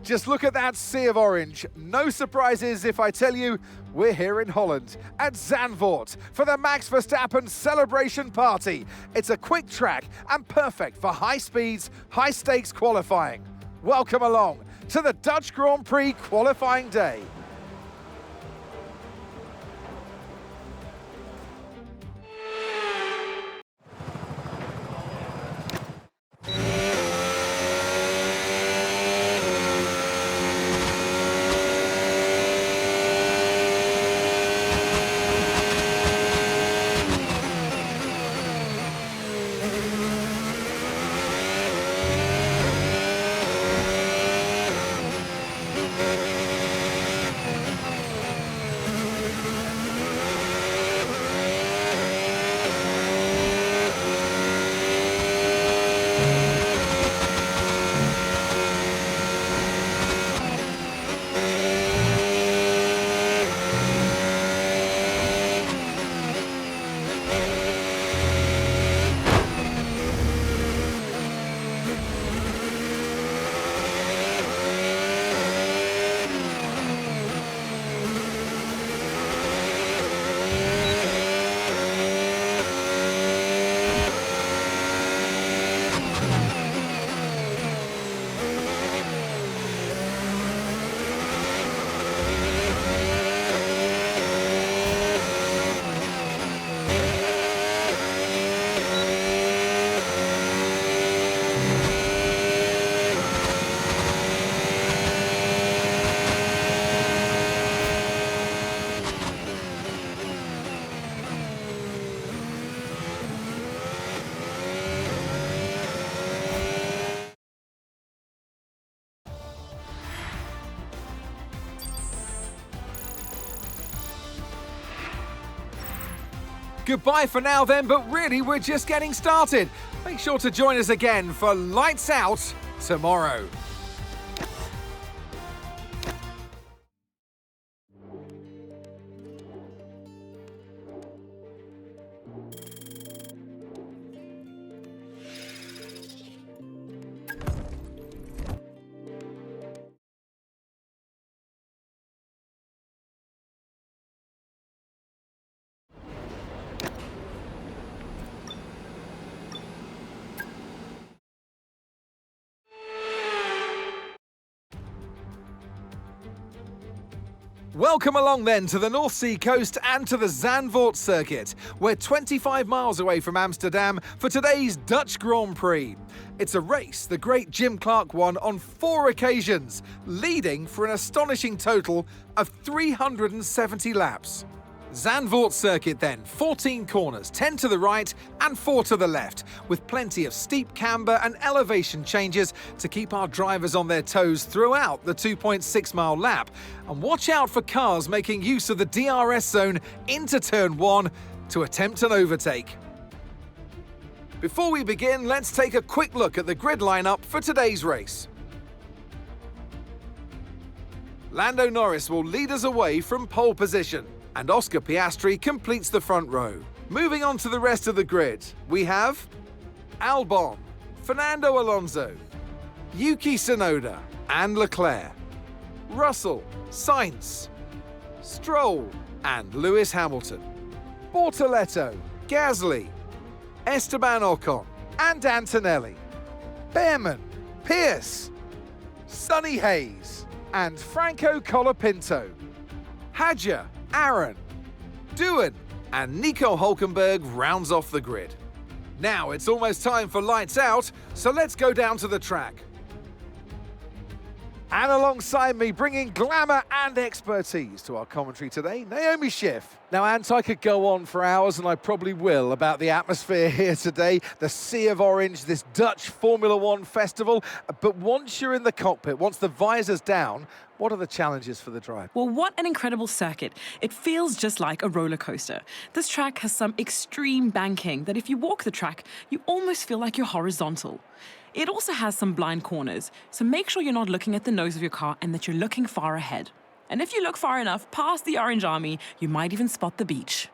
Just look at that sea of orange. No surprises if I tell you we're here in Holland at Zandvoort for the Max Verstappen celebration party. It's a quick track and perfect for high speeds, high stakes qualifying. Welcome along to the Dutch Grand Prix qualifying day. Goodbye for now then, but really we're just getting started. Make sure to join us again for Lights Out tomorrow. Welcome along then to the North Sea coast and to the Zandvoort circuit. We're 25 miles away from Amsterdam for today's Dutch Grand Prix. It's a race the great Jim Clark won on 4 occasions, leading for an astonishing total of 370 laps. Zandvoort circuit then, 14 corners, 10 to the right and 4 to the left, with plenty of steep camber and elevation changes to keep our drivers on their toes throughout the 2.6 mile lap. And watch out for cars making use of the DRS zone into turn 1 to attempt an overtake. Before we begin, let's take a quick look at the grid lineup for today's race. Lando Norris will lead us away from pole position, and Oscar Piastri completes the front row. Moving on to the rest of the grid, we have Albon, Fernando Alonso, Yuki Tsunoda and Leclerc, Russell, Sainz, Stroll and Lewis Hamilton, Bortoleto, Gasly, Esteban Ocon and Antonelli, Behrman, Pierce, Sonny Hayes and Franco Colapinto, Hadjar, Aaron, Doohan and Nico Hülkenberg rounds off the grid. Now it's almost time for lights out, so let's go down to the track. And alongside me, bringing glamour and expertise to our commentary today, Naomi Schiff. Now, Ant, I could go on for hours, and I probably will, about the atmosphere here today, the Sea of Orange, this Dutch Formula One festival. But once you're in the cockpit, once the visor's down, what are the challenges for the drive? Well, what an incredible circuit. It feels just like a roller coaster. This track has some extreme banking that if you walk the track, you almost feel like you're horizontal. It also has some blind corners, so make sure you're not looking at the nose of your car and that you're looking far ahead. And if you look far enough past the Orange Army, you might even spot the beach.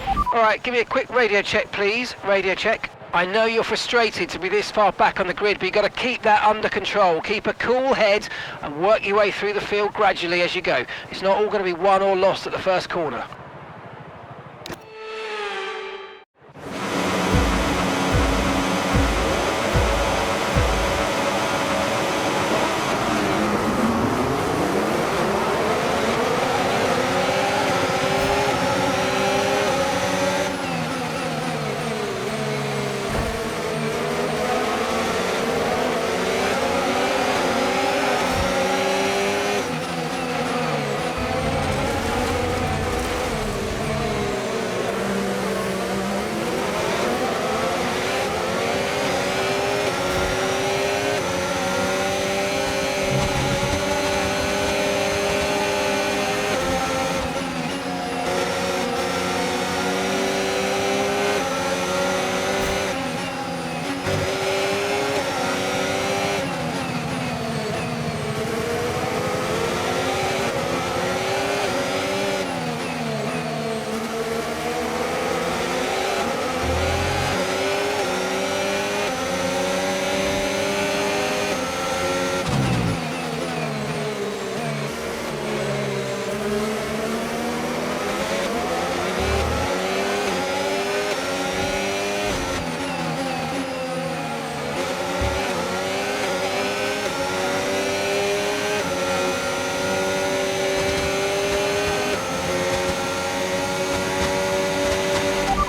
All right, give me a quick radio check, please. Radio check. I know you're frustrated to be this far back on the grid, but you've got to keep that under control. Keep a cool head and work your way through the field gradually as you go. It's not all going to be won or lost at the first corner.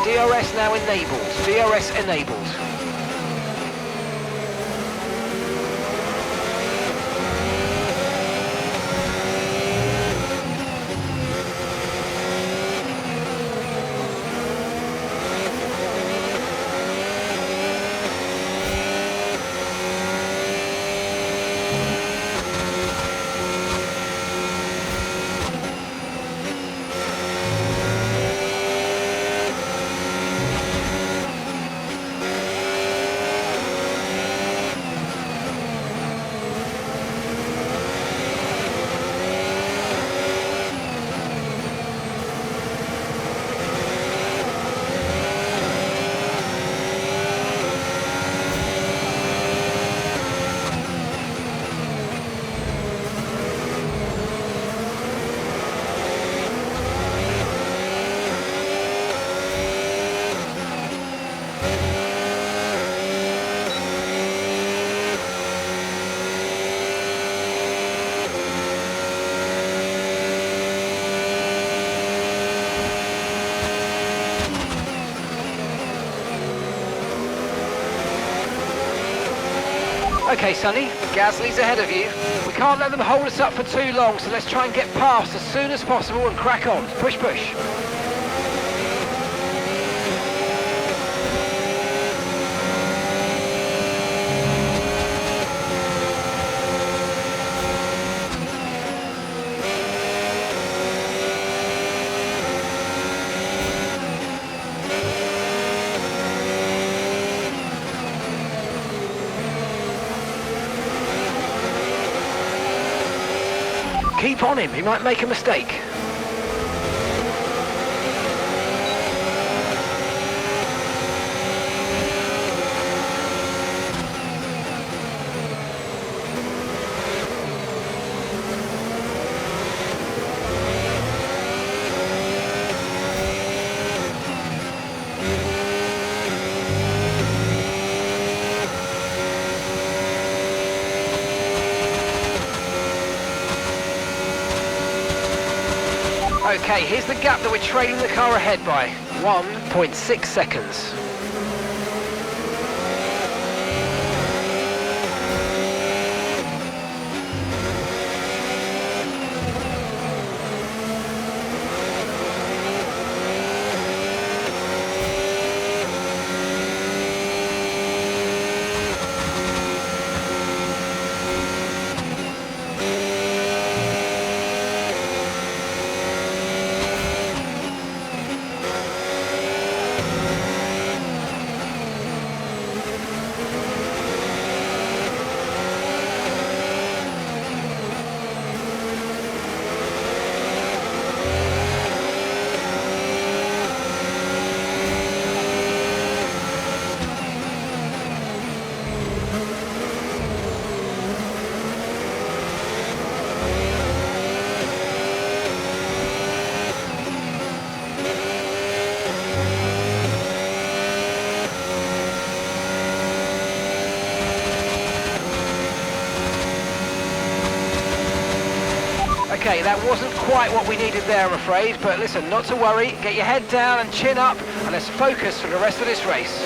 DRS now enabled. DRS enabled. Okay, Sonny, Gasly's ahead of you. We can't let them hold us up for too long, so let's try and get past as soon as possible and crack on. Push, push. Keep on him, he might make a mistake. Okay, here's the gap that we're trailing the car ahead by. 1.6 seconds. Okay, that wasn't quite what we needed there, I'm afraid, but listen, not to worry. Get your head down and chin up, and let's focus for the rest of this race.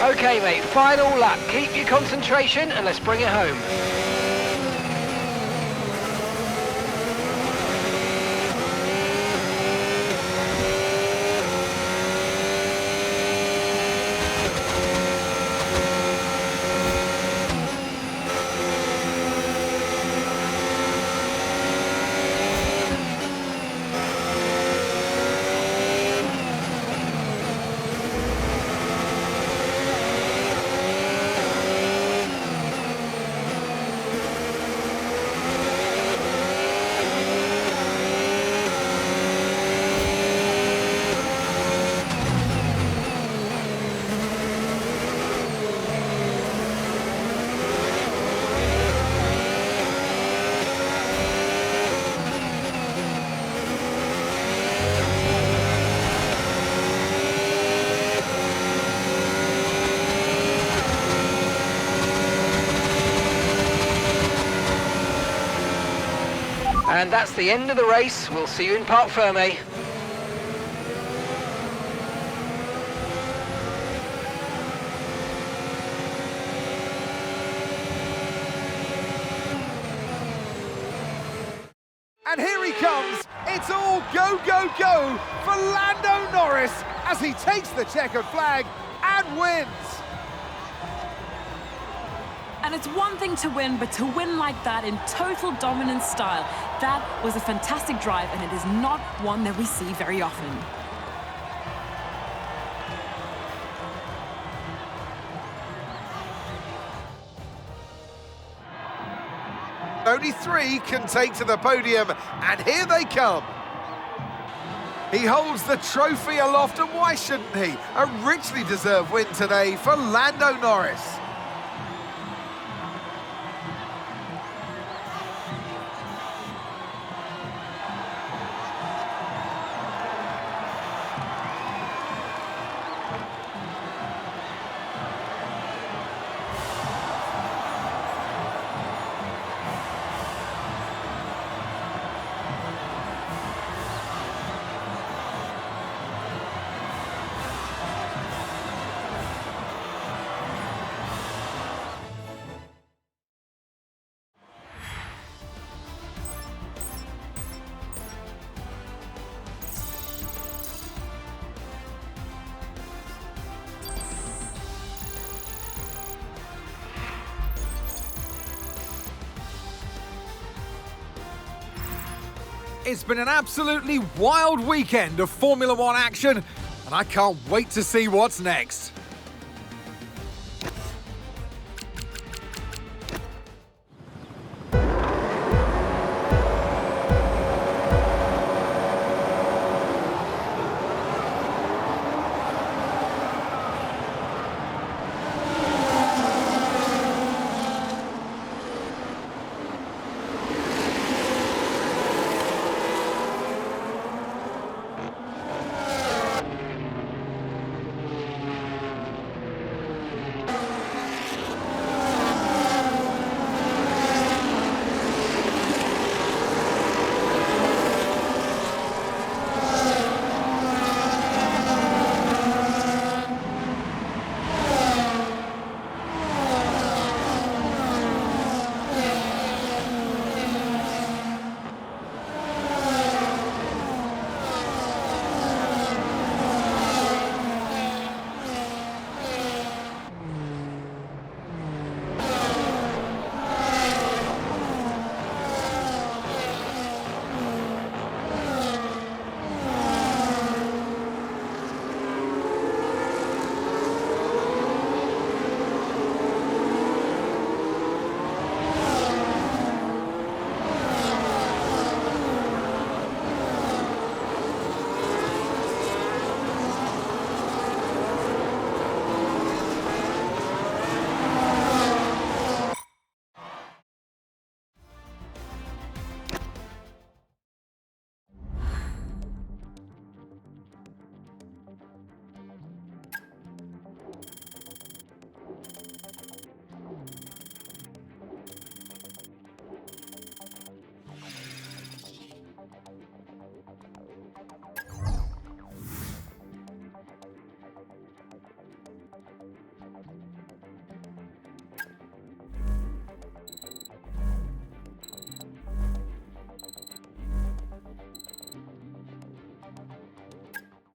Okay, mate, final lap. Keep your concentration, and let's bring it home. And that's the end of the race. We'll see you in Parc Fermé. And here he comes. It's all go, go, go for Lando Norris as he takes the checkered flag and wins. And it's one thing to win, but to win like that in total dominant style, that was a fantastic drive, and it is not one that we see very often. Only 3 can take to the podium, and here they come. He holds the trophy aloft, and why shouldn't he? A richly deserved win today for Lando Norris. It's been an absolutely wild weekend of Formula One action, and I can't wait to see what's next.